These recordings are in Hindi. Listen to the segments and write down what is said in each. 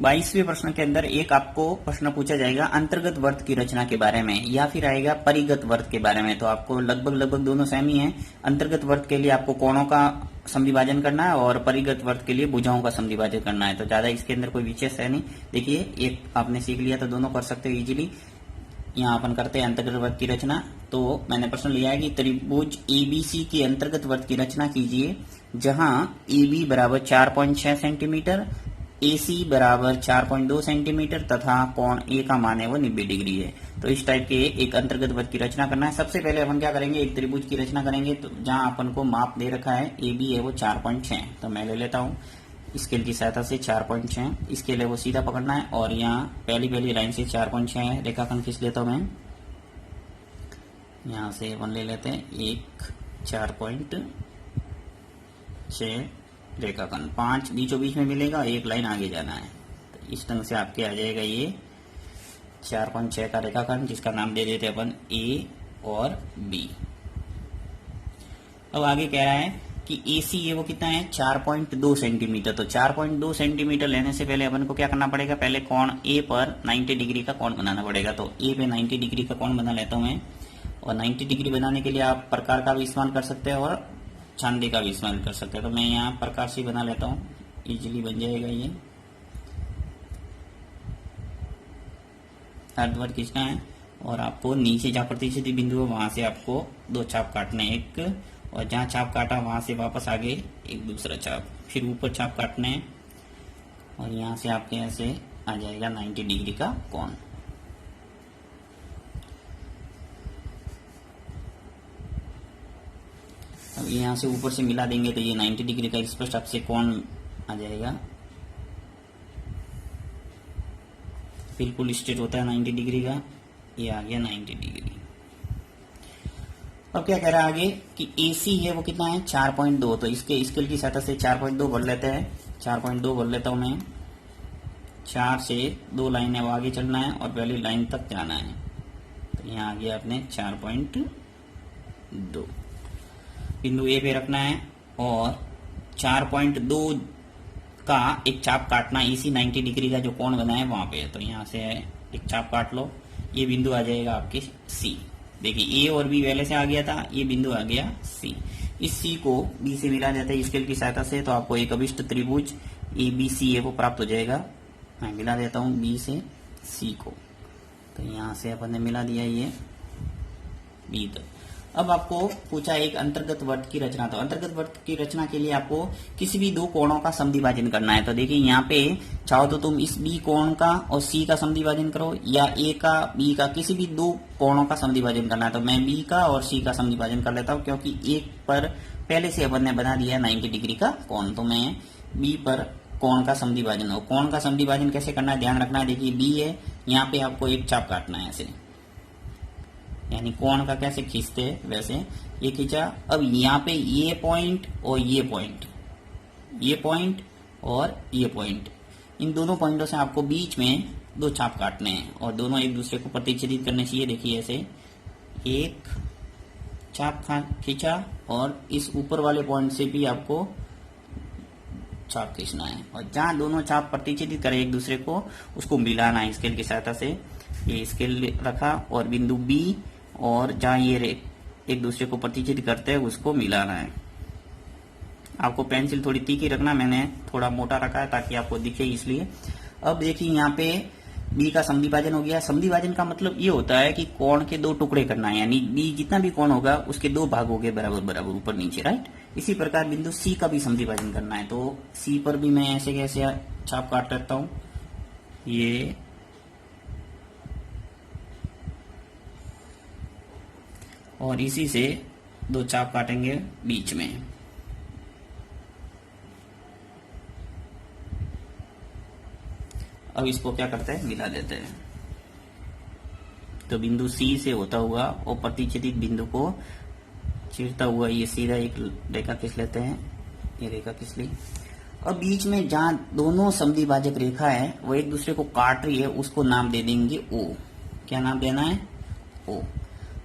22वें प्रश्न के अंदर एक आपको प्रश्न पूछा जाएगा अंतर्गत वर्त की रचना के बारे में या फिर आएगा परिगत वर्त के बारे में। तो आपको लगभग दोनों सेम ही है। अंतर्गत वर्त के लिए आपको कोणों का समविभाजन करना है और परिगत वर्त के लिए भुजाओं का समविभाजन करना है। तो ज्यादा इसके अंदर कोई विशेष है नहीं। देखिए एक आपने सीख लिया तो दोनों कर सकते हो इजीली। यहाँ अपन करते हैं अंतर्गत वर्त की रचना। तो मैंने प्रश्न लिया है कि त्रिभुज एबीसी की अंतर्गत वर्त की रचना कीजिए जहां AB बराबर 4.6 सेंटीमीटर, AC बराबर 4.2 सेंटीमीटर तथा कोण A का मान है वो 90 डिग्री है। तो इस टाइप के एक अंतर्गत वर्त की रचना करना है। सबसे पहले अपन क्या करेंगे, एक त्रिभुज की रचना करेंगे। तो जहां अपन को माप दे रखा है AB है वो 4.6, तो मैं ले लेता हूँ स्केल की सहायता से 4.6। इसके लिए वो सीधा पकड़ना है और यहाँ पहली लाइन से 4.6 है, रेखाखंड खींच लेता हूँ मैं। यहाँ से अपन ले लेते हैं एक 4.6 रेखाखंड, 5 बीचों बीच में मिलेगा, एक लाइन आगे जाना है। तो इस ढंग से आपके आ जाएगा ये 4.6 का रेखाखंड, जिसका नाम दे देते अपन A और B। अब आगे कह रहा है कि AC ये वो कितना है 4.2 सेंटीमीटर। तो 4.2 सेंटीमीटर लेने से पहले अपन को क्या करना पड़ेगा, पहले कोण A पर 90 डिग्री का कोण बनाना पड़ेगा। तो A पे 90 डिग्री का कोण बना लेता हूं मैं। और 90 डिग्री बनाने के लिए आप प्रकार का भी इस्तेमाल कर सकते हैं और चांदी का भी इस्तेमाल कर सकते हैं। तो मैं यहाँ प्रकार से बना लेता हूँ, इजीली बन जाएगा ये। अर्धवर्त खींचना है और आपको नीचे जहाँ प्रतिच्छेद बिंदु है वहां से आपको 2 चाप काटने, एक और जहाँ चाप काटा वहां से वापस आगे एक दूसरा चाप, फिर ऊपर चाप काटने और यहाँ से आपके ऐसे आ जाएगा 90 डिग्री का कोण। अब यहाँ से ऊपर से मिला देंगे तो ये 90 डिग्री का स्पष्ट आपसे कोण आ जाएगा, बिल्कुल स्ट्रेट होता है 90 डिग्री का। ये आ गया 90 डिग्री। अब क्या कह रहा है आगे कि AC है वो कितना है 4.2। तो इसके स्केल की सहायता से 4.2 भर लेते हैं, 4.2 भर लेता हूं मैं। 4 से 2 लाइन है वो आगे चलना है और पहली लाइन तक जाना है। तो यहाँ आ गया आपने 4.2, बिंदु A पे रखना है और 4.2 का एक चाप काटना, इसी 90 डिग्री का जो कोण बना है वहां पे। तो यहाँ से एक चाप काट लो, ये बिंदु आ जाएगा आपके C। देखिए A और B पहले से आ गया था, ये बिंदु आ गया C। इस C को B से मिला जाता है स्केल की सहायता से। तो आपको एक अभिष्ट त्रिभुज ABC है वो प्राप्त हो जाएगा। मैं मिला देता हूँ B से C को। तो यहाँ से अपन ने मिला दिया ये B तक। अब आपको पूछा एक अंतर्गत वर्त की रचना। तो अंतर्गत वर्त की रचना के लिए आपको किसी भी 2 कोणों का समद्विभाजन करना है। तो देखिए यहाँ पे चाहो तो तुम इस B कोण का और C का समद्विभाजन करो, या A का B का, किसी भी 2 कोणों का समद्विभाजन करना है। तो मैं B का और C का समद्विभाजन कर लेता हूँ, क्योंकि एक पर पहले से अपन ने बना दिया है 90 डिग्री का कोण। तो मैं B पर कोण का समद्विभाजन हो। कोण का समद्विभाजन कैसे करना है ध्यान रखना है। देखिए B है, यहाँ पे आपको एक चाप काटना है ऐसे, यानी कोण का कैसे खींचते हैं वैसे ये खींचा। अब यहाँ पे ये पॉइंट और ये पॉइंट, ये पॉइंट और ये पॉइंट, इन दोनों पॉइंटों से आपको बीच में 2 चाप काटने हैं और दोनों एक दूसरे को प्रतिच्छेदित करने चाहिए। देखिए ऐसे एक चाप खींचा और इस ऊपर वाले पॉइंट से भी आपको चाप खींचना है और जहां दोनों चाप प्रतिच्छेदित करें एक दूसरे को उसको मिलाना है स्केल की सहायता से। ये स्केल रखा और बिंदु B और जहां ये एक दूसरे को प्रतिच्छेद करते हैं उसको मिलाना है। आपको पेंसिल थोड़ी तीखी रखना, मैंने थोड़ा मोटा रखा है ताकि आपको दिखे इसलिए। अब देखिए यहाँ पे B का समद्विभाजन हो गया। समद्विभाजन का मतलब ये होता है कि कोण के 2 टुकड़े करना है, यानी B जितना भी कोण होगा उसके 2 भाग हो गए बराबर बराबर ऊपर नीचे, राइट। इसी प्रकार बिंदु C का भी समद्विभाजन करना है। तो C पर भी मैं ऐसे कैसे चाप काट लेता हूं, ये और इसी से 2 चाप काटेंगे बीच में। अब इसको क्या करते हैं मिला देते हैं। तो बिंदु C से होता हुआ और प्रतिच्छेदित बिंदु को चीरता हुआ ये सीधा एक रेखा खींच लेते हैं, ये रेखा खींच ली। अब बीच में जहां दोनों समद्विभाजक रेखा है वो एक दूसरे को काट रही है उसको नाम दे देंगे O। क्या नाम देना है O।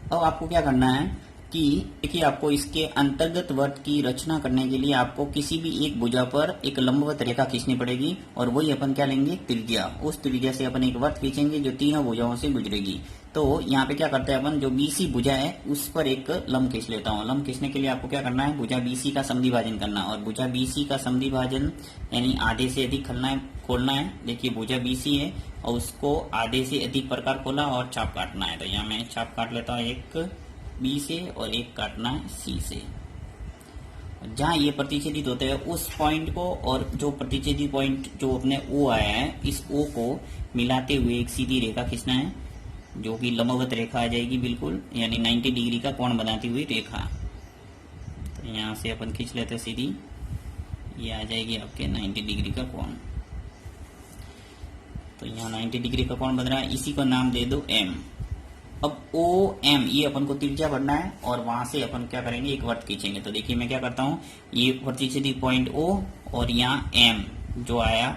अब आपको क्या करना है कि देखिए आपको इसके अंतर्गत वर्त की रचना करने के लिए आपको किसी भी एक भुजा पर एक लंबवत रेखा खींचनी पड़ेगी और वही अपन क्या लेंगे, त्रिज्या। उस त्रिज्या से अपन एक वर्त खींचेंगे जो तीनों भुजाओं से गुजरेगी। तो यहाँ पे क्या करते हैं अपन, जो बीसी भुजा है उस पर एक लंब खींच लेता हूँ। लंब खींचने के लिए आपको क्या करना है, भुजा बीसी का समद्विभाजन करना, और भुजा बीसी का समद्विभाजन यानी आधे से अधिक खोलना है। देखिए भुजा बीसी है और उसको आधे से अधिक प्रकार खोला और चाप काटना है। तो यहाँ मैं चाप काट लेता हूँ, एक बी से और एक काटना है सी से। जहां ये प्रतिच्छेदित होते हैं उस पॉइंट को और जो प्रतिच्छेदी पॉइंट जो अपने ओ आया है, इस ओ को मिलाते हुए एक सीधी रेखा खींचना है जो कि लंबवत रेखा आ जाएगी बिल्कुल, यानी 90 डिग्री का कोण बनाती हुई रेखा। तो यहाँ से अपन खींच लेते हैं सीधी, ये आ जाएगी आपके 90 डिग्री का कोण। तो यहाँ 90 डिग्री का कोण बन रहा है, इसी को नाम दे दो एम। अब ओ एम ये अपन को त्रिज्या बढ़ना है और वहां से अपन क्या करेंगे, एक वर्त खींचेंगे। तो देखिए मैं क्या करता हूँ, ये प्रतिच्छेदी पॉइंट ओ और यहाँ एम जो आया,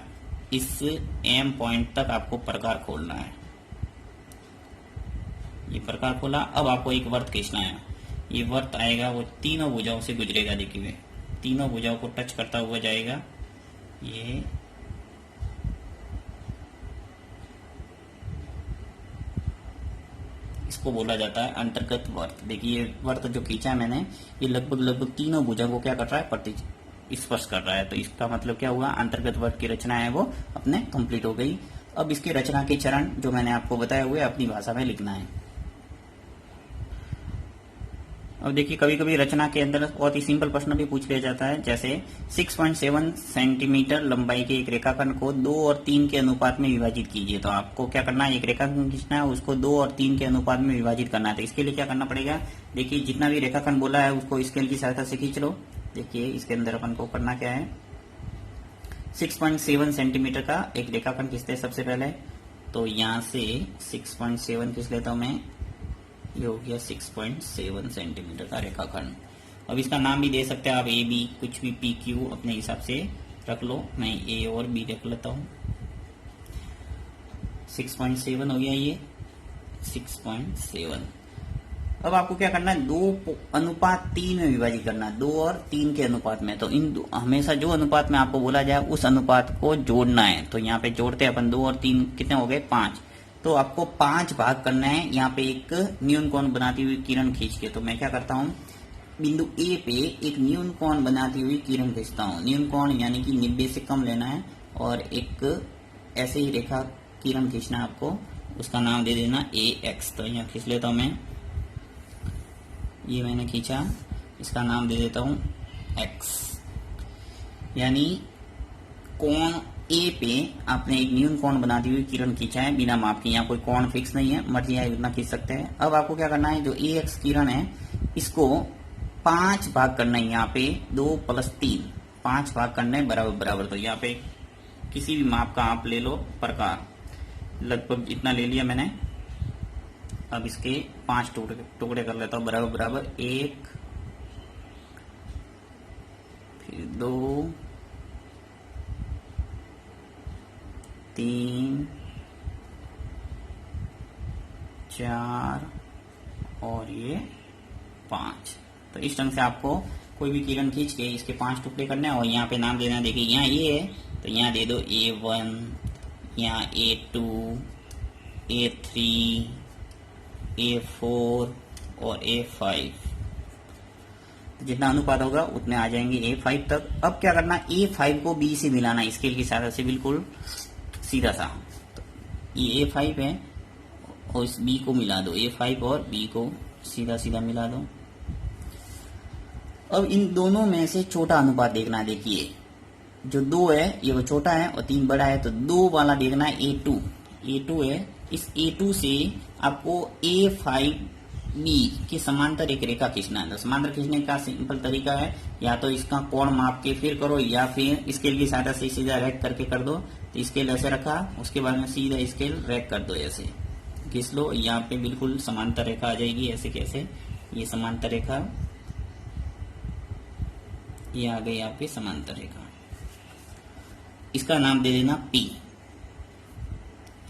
इस एम पॉइंट तक आपको प्रकार खोलना है। ये प्रकार खोला, अब आपको एक वर्त खींचना है। ये वर्त आएगा वो तीनों भुजाओं से गुजरेगा। देखिए तीनों भुजाओं को टच करता हुआ जाएगा। ये इसको बोला जाता है अंतर्गत वर्त। देखिए ये वर्त जो खींचा है मैंने, ये लगभग तीनों भुजा को क्या कर रहा है, स्पर्श कर रहा है। तो इसका मतलब क्या हुआ, अंतर्गत वर्त की रचना है वो अपने कंप्लीट हो गई। अब इसकी रचना के चरण जो मैंने आपको बताए हुए अपनी भाषा में लिखना है। अब देखिए कभी कभी रचना के अंदर बहुत ही सिंपल प्रश्न भी पूछ लिया जाता है, जैसे 6.7 सेंटीमीटर लंबाई के एक रेखाखंड को 2 और 3 के अनुपात में विभाजित कीजिए। तो आपको क्या करना है, एक रेखाखंड खींचना है, उसको 2 और 3 के अनुपात में विभाजित करना है। तो इसके लिए क्या करना पड़ेगा, देखिए जितना भी रेखाखंड बोला है उसको स्केल की सहायता से खींच लो। देखिए इसके अंदर अपन को करना क्या है, 6.7 सेंटीमीटर का एक रेखाखंड खींचते हैं सबसे पहले। तो यहाँ से 6.7 खींच लेता हूं मैं, ये हो गया 6.7 सेंटीमीटर का रेखाखंड। अब इसका नाम भी दे सकते हैं आप, ए बी, कुछ भी, पी क्यू अपने हिसाब से रख लो। मैं ए और बी रख लेता हूँ। 6.7 हो गया ये 6.7। अब आपको क्या करना है, 2:3 में विभाजित करना है, 2 और 3 के अनुपात में। तो इन हमेशा जो अनुपात में आपको बोला जाए उस अनुपात को जोड़ना है। तो यहाँ पे जोड़ते हैं अपन, 2 और 3 कितने हो गए, 5। तो आपको 5 भाग करना है। यहाँ पे एक न्यून कोण बनाती हुई किरण खींच के, तो मैं क्या करता हूँ, बिंदु ए पे एक न्यून कोण बनाती हुई किरण खींचता हूँ। न्यून कोण यानी कि 90 से कम लेना है और एक ऐसे ही रेखा किरण खींचना है आपको, उसका नाम दे देना ए एक्स। तो यहाँ खींच लेता हूँ मैं, ये मैंने खींचा, इसका नाम दे देता हूँ एक्स। यानी कोण ए पे आपने एक न्यून कोण बनाती हुई किरण खींचा है बिना माप के। यहाँ कोई कोण फिक्स नहीं है, मर्जी है उतना खींच सकते हैं। अब आपको क्या करना है, जो ए एक्स किरण है इसको 5 भाग करना है। यहाँ पे 2 + 3 5 भाग करना है बराबर बराबर। तो यहाँ पे किसी भी माप का आप ले लो प्रकार, लगभग इतना ले लिया मैंने। अब इसके 5 टुकड़े कर लेता हूँ बराबर बराबर, 1 फिर 2 3 4 और ये 5। तो इस ढंग से आपको कोई भी किरण खींच के इसके 5 टुकड़े करने हैं और यहाँ पे नाम देना। देखिए यहाँ ए है तो यहाँ दे दो A1, यहाँ A2, A3, A4 और A5। जितना अनुपात होगा उतने आ जाएंगे A5 तक। अब क्या करना, A5 को B से मिलाना स्केल की सहायता से, बिल्कुल सीधा सा। तो ये A5 है और इस B को मिला दो, A5 और B को सीधा सीधा मिला दो। अब इन दोनों में से छोटा अनुपात देखना है। देखिए जो 2 है ये वो छोटा है और 3 बड़ा है, तो 2 वाला देखना है A2 है। इस A2 से आपको A5B के समांतर एक रेखा खींचना है। तो समांतर खींचने का सिंपल तरीका है, या तो इसका कोण माप के फिर करो या फिर स्केल की सहायता से सीधा रैक करके कर दो। तो स्केल ऐसे रखा, उसके बाद में सीधा स्केल रैक कर दो, ऐसे खींच लो। यहाँ पे बिल्कुल समांतर रेखा आ जाएगी। ऐसे कैसे, ये समांतर रेखा, ये आ गई यहाँ पे समांतर रेखा। इसका नाम दे देना P,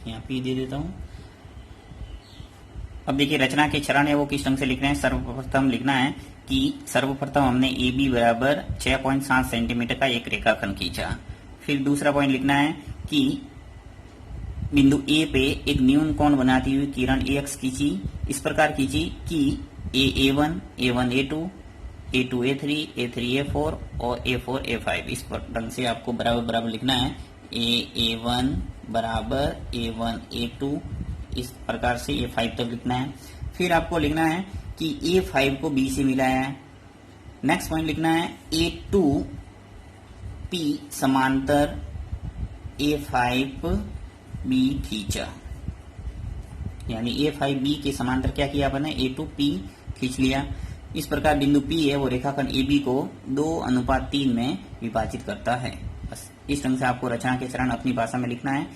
यहाँ P दे देता हूं। अब देखिए रचना के चरण है वो किस ढंग से लिख रहे हैं। सर्वप्रथम लिखना है कि सर्वप्रथम हमने ए बी बराबर 6.7 सेंटीमीटर का एक रेखाखंड खींचा। फिर दूसरा पॉइंट लिखना है कि बिंदु ए पे एक न्यून कोण बनाती हुई किरण ए एक्स खींची, इस प्रकार खींची कि A1, A1 A2, A2 A3, A3 A4 और A4 A5। इस ढंग से आपको बराबर बराबर लिखना है। A1 बराबर A1 A2, इस प्रकार से A5 तक लिखना है। फिर आपको लिखना है कि A5 को B से मिलाया है। नेक्स्ट पॉइंट लिखना है A2 P समांतर A5 B खींचा, यानी A5 B के समांतर क्या किया आपने, A2 P खींच लिया। इस प्रकार बिंदु P है वो रेखाखंड AB को 2:3 में विभाजित करता है। बस इस ढंग से आपको रचना के चरण अपनी भाषा में लिखना है।